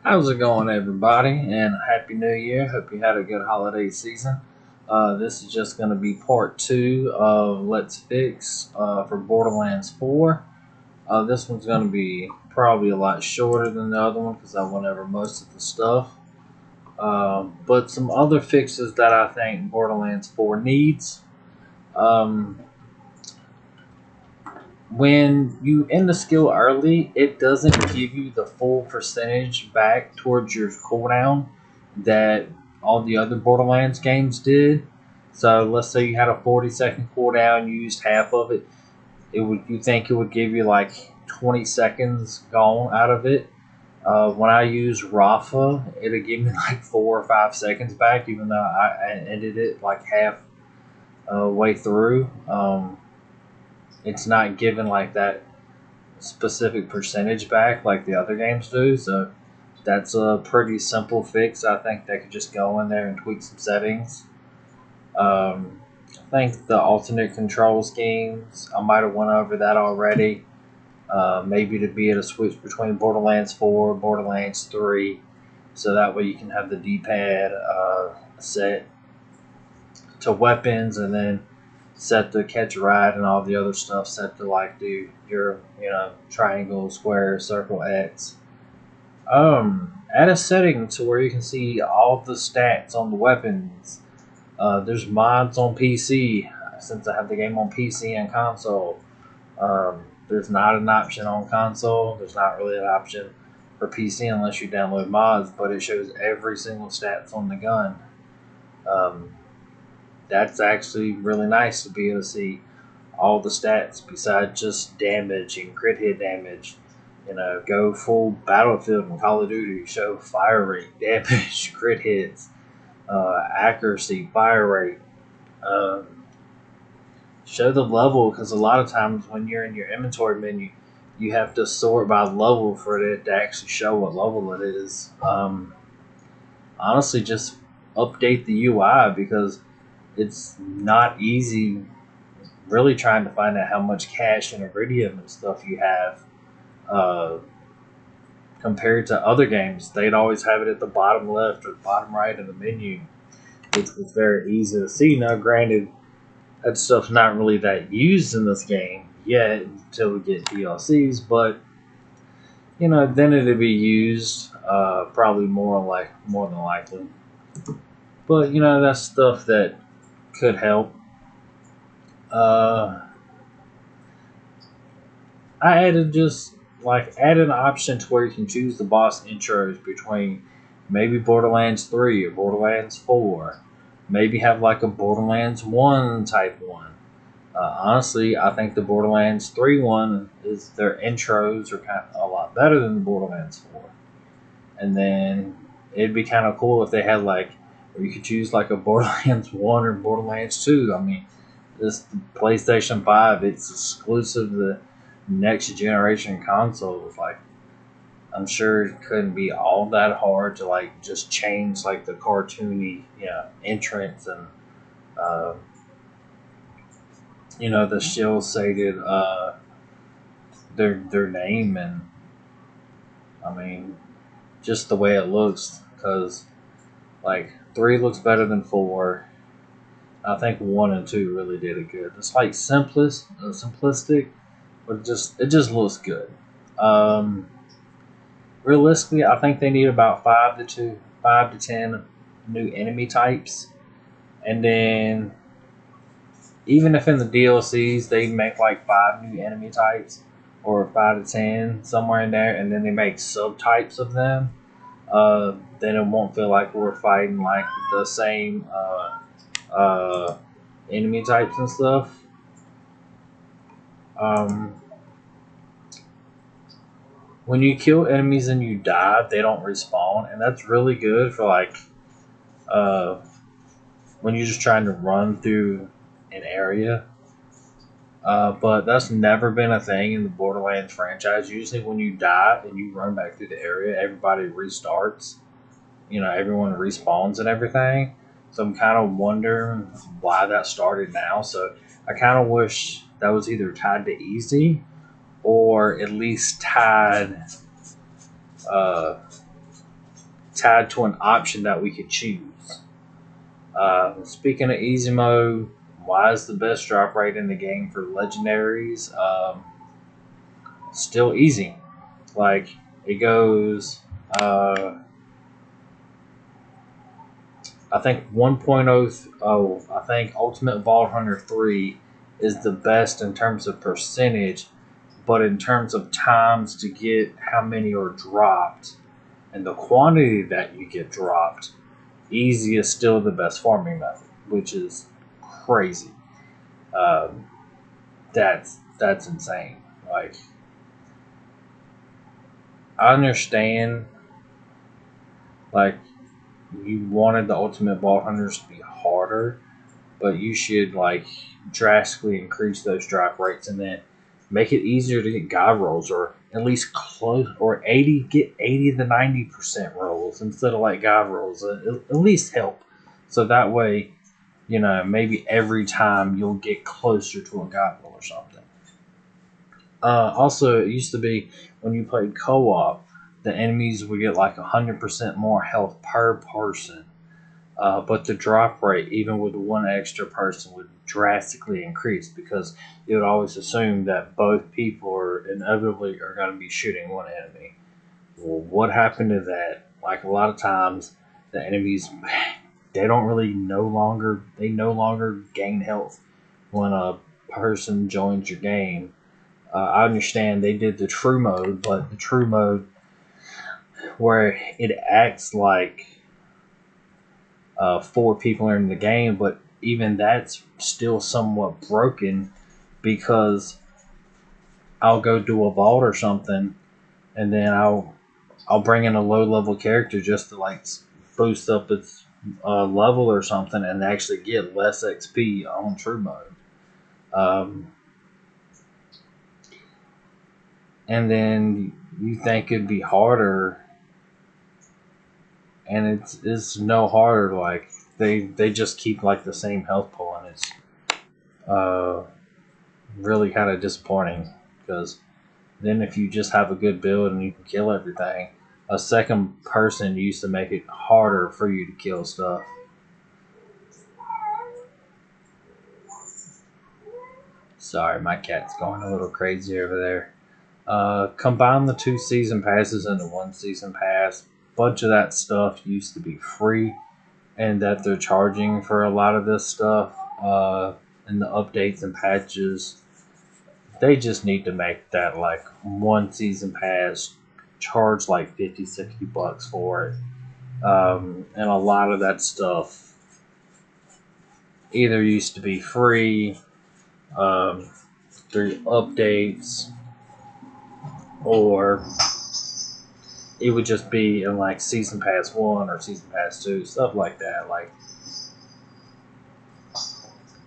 How's it going, everybody? And Happy New Year. Hope you had a good holiday season. This is just going to be part two of Let's Fix for Borderlands 4. This one's going to be probably a lot shorter than the other one because I went over most of the stuff. But some other fixes that I think Borderlands 4 needs. Um, when you end the skill early, it doesn't give you the full percentage back towards your cooldown that all the other Borderlands games did. So let's say you had a 40-second cooldown, you used half of it. You think it would give you like 20 seconds gone out of it. When I use Rafa, it'll give me like 4 or 5 seconds back, even though I ended it like half way through. It's not given like that specific percentage back like the other games do. So that's a pretty simple fix. I think they could just go in there and tweak some settings. I think the alternate control schemes, I might have went over that already. Maybe to be able to switch between Borderlands 4, Borderlands 3, so that way you can have the D-pad set to weapons and then set to catch a ride and all the other stuff set to like do your triangle, square, circle, X. Add a setting to where you can see all the stats on the weapons. There's mods on PC since I have the game on PC and console. There's not an option on console. There's not really an option for PC unless you download mods, but it shows every single stats on the gun. Um, that's actually really nice to be able to see all the stats besides just damage and crit hit damage. Go full Battlefield and Call of Duty, show fire rate, damage, crit hits, accuracy, fire rate. Um, Show the level because a lot of times when you're in your inventory menu, you have to sort by level for it to actually show what level it is. Honestly, just update the UI because it's not easy really trying to find out how much cash and iridium and stuff you have uh, compared to other games. They'd always have it at the bottom left or the bottom right of the menu, which was very easy to see. Now, granted, that stuff's not really that used in this game yet until we get DLCs, but then it'll be used probably more than likely. But that's stuff that could help. Uh, I added an option to where you can choose the boss intros between maybe Borderlands 3 or Borderlands 4. Maybe have like a Borderlands 1 type one. Honestly, I think the Borderlands 3 one is their intros are kind of a lot better than the Borderlands 4. And then it'd be kind of cool if they had like, or you could choose like a Borderlands 1 or Borderlands 2. I mean, this PlayStation 5, it's exclusive to the next generation consoles. Like, I'm sure it couldn't be all that hard to like just change like the cartoony, entrance and uh, the shield stated their name and I mean just the way it looks because like 3 looks better than 4. I think 1 and 2 really did it good. It's like simplistic, but it just looks good. Um, Realistically, I think they need about 5 to 10 new enemy types, and then even if in the DLCs they make like 5 new enemy types or 5 to 10 somewhere in there, and then they make subtypes of them, then it won't feel like we're fighting like the same uh, enemy types and stuff. Um, when you kill enemies and you die, they don't respawn, and that's really good for like uh, when you're just trying to run through an area. But that's never been a thing in the Borderlands franchise. Usually, when you die and you run back through the area, everybody restarts. Everyone respawns and everything. So I'm kind of wondering why that started now. So I kind of wish that was either tied to easy or at least tied uh, tied to an option that we could choose. Speaking of easy mode, why is the best drop rate in the game for legendaries? Still easy. Like, it goes, I think 1.0, I think Ultimate Vault Hunter 3 is the best in terms of percentage, but in terms of times to get how many are dropped and the quantity that you get dropped, easy is still the best farming method, which is crazy. Um, that's insane. Like, I understand, like, you wanted the Ultimate Vault Hunters to be harder, but you should like drastically increase those drop rates and then make it easier to get guy rolls, or at least close, or 80, get 80 to 90% rolls instead of like guy rolls. At least help, so that way, maybe every time you'll get closer to a guy roll or something. Also, it used to be when you played co-op, the enemies would get like 100% more health per person. But the drop rate, even with one extra person, would drastically increase because you would always assume that both people are inevitably are going to be shooting one enemy. Well, what happened to that? Like, a lot of times, the enemies they no longer gain health when a person joins your game. I understand they did the true mode, but the true mode where it acts like four people are in the game, but even that's still somewhat broken because I'll go do a vault or something, and then I'll bring in a low level character just to like boost up its level or something, and actually get less XP on true mode. And then you think it'd be harder, and it's no harder. Like, they just keep like the same health pool, and it's really kind of disappointing because then if you just have a good build and you can kill everything, a second person used to make it harder for you to kill stuff. Sorry, my cat's going a little crazy over there. Combine the 2 season passes into 1 season pass. Bunch of that stuff used to be free, and that they're charging for a lot of this stuff. And the updates and patches, they just need to make that like 1 season pass, charge like 50, $60 for it. And a lot of that stuff either used to be free through updates, or it would just be in like Season Pass 1 or Season Pass 2, stuff like that. Like,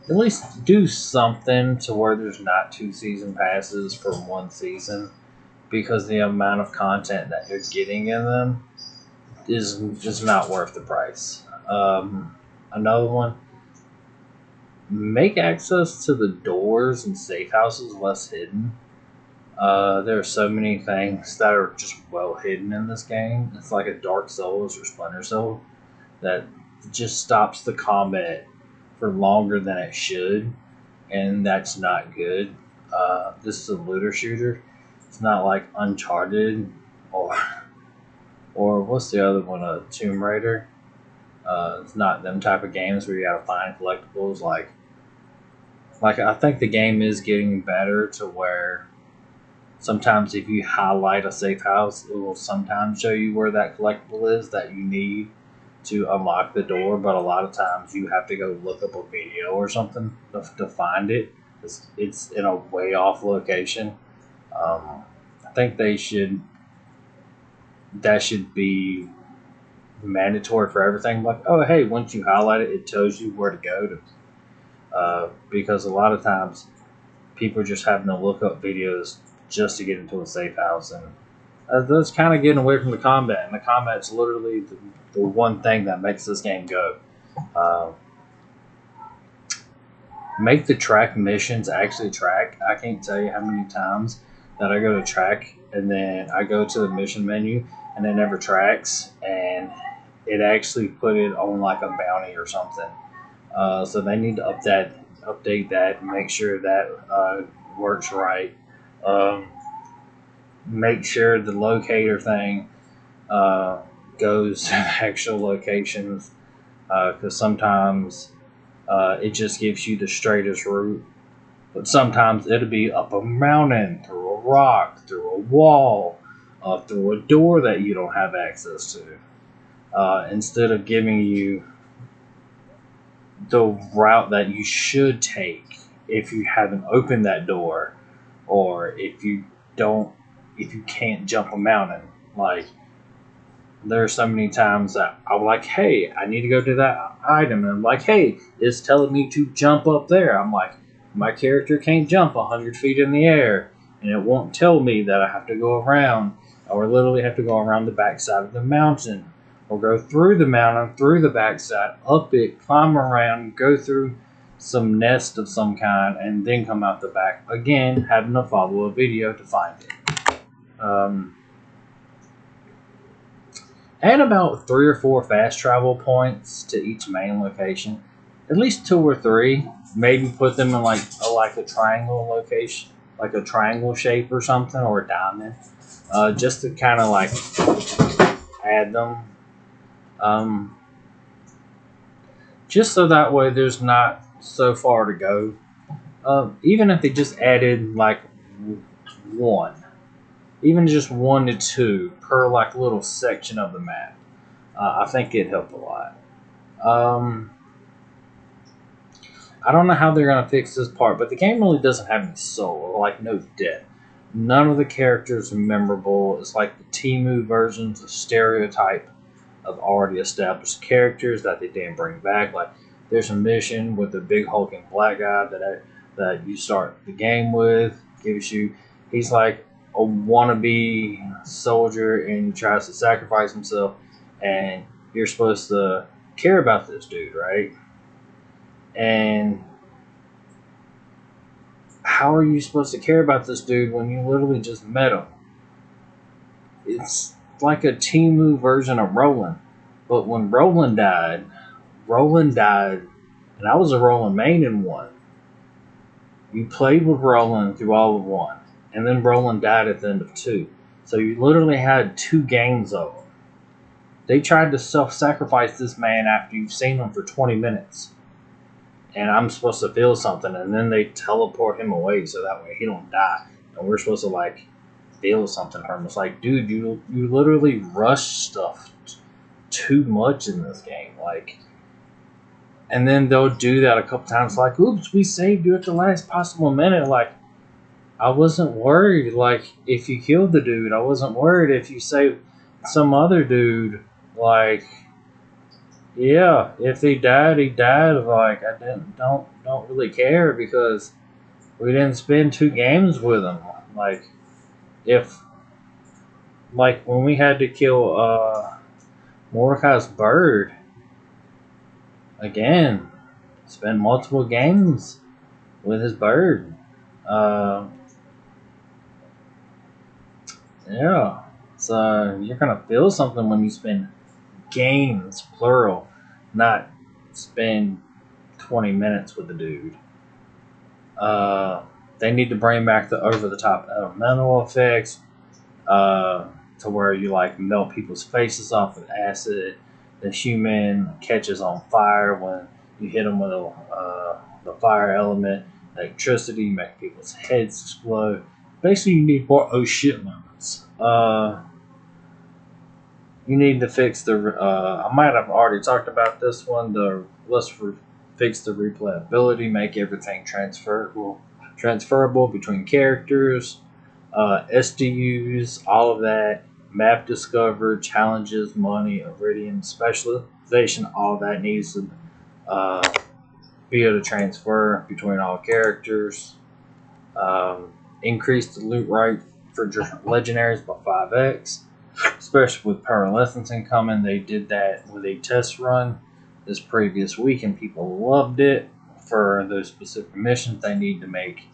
at least do something to where there's not 2 season passes for 1 season, because the amount of content that you're getting in them is just not worth the price. Another one, make access to the doors and safe houses less hidden. There are so many things that are just well hidden in this game. It's like a Dark Souls or Splinter Cell that just stops the combat for longer than it should, and that's not good. This is a looter shooter. It's not like Uncharted or what's the other one? Tomb Raider. It's not them type of games where you gotta find collectibles. Like I think the game is getting better to where sometimes if you highlight a safe house, it will sometimes show you where that collectible is that you need to unlock the door, but a lot of times you have to go look up a video or something to find it. It's in a way off location. I think that should be mandatory for everything. Like, oh hey, once you highlight it, it tells you where to go to. Because a lot of times people are just having to look up videos just to get into a safe house, and that's kind of getting away from the combat. And the combat's literally the one thing that makes this game go. Make the track missions actually track. I can't tell you how many times that I go to track and then I go to the mission menu, and it never tracks, and it actually put it on like a bounty or something. So they need to update that, and make sure that works right. Um, make sure the locator thing uh, goes to the actual locations, because sometimes it just gives you the straightest route, but sometimes it'll be up a mountain, through a rock, through a wall, through a door that you don't have access to. Instead of giving you the route that you should take if you haven't opened that door, or if you can't jump a mountain. Like, there are so many times that I'm like, hey, I need to go to that item, and I'm like, hey, it's telling me to jump up there. I'm like, my character can't jump 100 feet in the air, and it won't tell me that I have to go around, or literally have to go around the backside of the mountain, or go through the mountain, through the backside, up it, climb around, go through some nest of some kind, and then come out the back again, having to follow a video to find it. Add about 3 or 4 fast travel points to each main location, at least 2 or 3. Maybe put them in like a triangle location, like a triangle shape or something, or a diamond, just to kind of like add them, just so that way there's not so far to go. Even if they just added like one, even just 1 to 2 per like little section of the map, I think it'd help a lot. I don't know how they're gonna fix this part, but the game really doesn't have any soul, like no depth. None of the characters are memorable. It's like the Temu versions of stereotype of already established characters that they didn't bring back. Like, there's a mission with the big hulking black guy that you start the game with. Gives you, he's like a wannabe soldier, and he tries to sacrifice himself, and you're supposed to care about this dude, right? And how are you supposed to care about this dude when you literally just met him? It's like a Temu version of Roland. But when Roland died, and I was a Roland main in 1. You played with Roland through all of 1, and then Roland died at the end of 2. So you literally had 2 games of him. They tried to self-sacrifice this man after you've seen him for 20 minutes. And I'm supposed to feel something, and then they teleport him away so that way he don't die. And we're supposed to like feel something from him. It's like, dude, you literally rush stuff too much in this game. Like, and then they'll do that a couple times. Like, oops, we saved you at the last possible minute. Like, I wasn't worried. Like, if you killed the dude, I wasn't worried. If you saved some other dude, like, yeah, if he died, he died. Like, I don't really care, because we didn't spend 2 games with him. Like, if, like, when we had to kill Mordecai's bird again, spend multiple games with his bird. Yeah, so you're gonna feel something when you spend games, plural, not spend 20 minutes with the dude. They need to bring back the over-the-top elemental effects, to where you like melt people's faces off with acid. The human catches on fire when you hit them with the fire element. Electricity, make people's heads explode. Basically, you need more oh shit moments. You need to fix the. I might have already talked about this one. Fix the replayability, make everything transferable between characters, SDUs, all of that. Map discover, challenges, money, iridium, specialization, all that needs to be able to transfer between all characters. Increase the loot rate for legendaries by 5x, especially with Pearlescence coming. They did that with a test run this previous week, and people loved it. For those specific missions, they need to make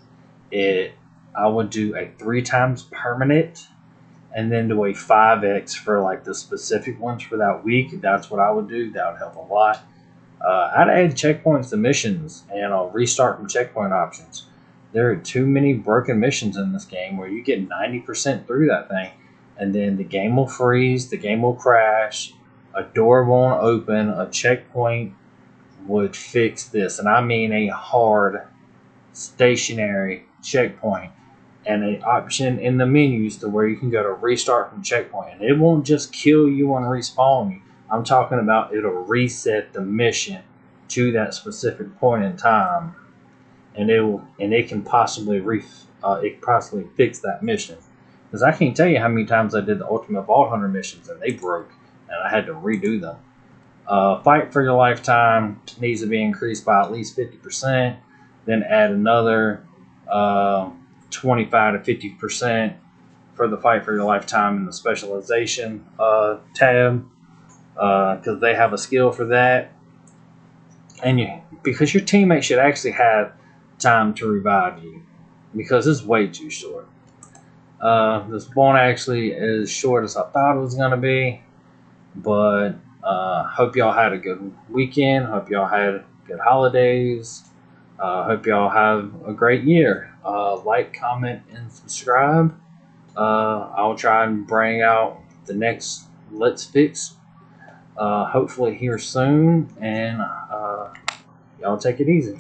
it. I would do a 3 times permanent and then do a 5x for like the specific ones for that week. That's what I would do. That would help a lot. I'd add checkpoints to missions and I'll restart from checkpoint options. There are too many broken missions in this game where you get 90% through that thing, and then the game will freeze, the game will crash, a door won't open, a checkpoint would fix this. And I mean a hard, stationary checkpoint. And an option in the menus to where you can go to restart from checkpoint. And it won't just kill you and respawn you. I'm talking about it'll reset the mission to that specific point in time, and it can possibly fix that mission. Because I can't tell you how many times I did the Ultimate Vault Hunter missions and they broke, and I had to redo them. Fight for your lifetime needs to be increased by at least 50%. Then add another 25 to 50% for the fight for your lifetime in the specialization tab, because they have a skill for that. And because your teammate should actually have time to revive you, because it's way too short. This won't actually as short as I thought it was going to be, but hope y'all had a good weekend. Hope y'all had good holidays. Hope y'all have a great year. Like, comment, and subscribe. I'll try and bring out the next Let's Fix, hopefully here soon, and y'all take it easy.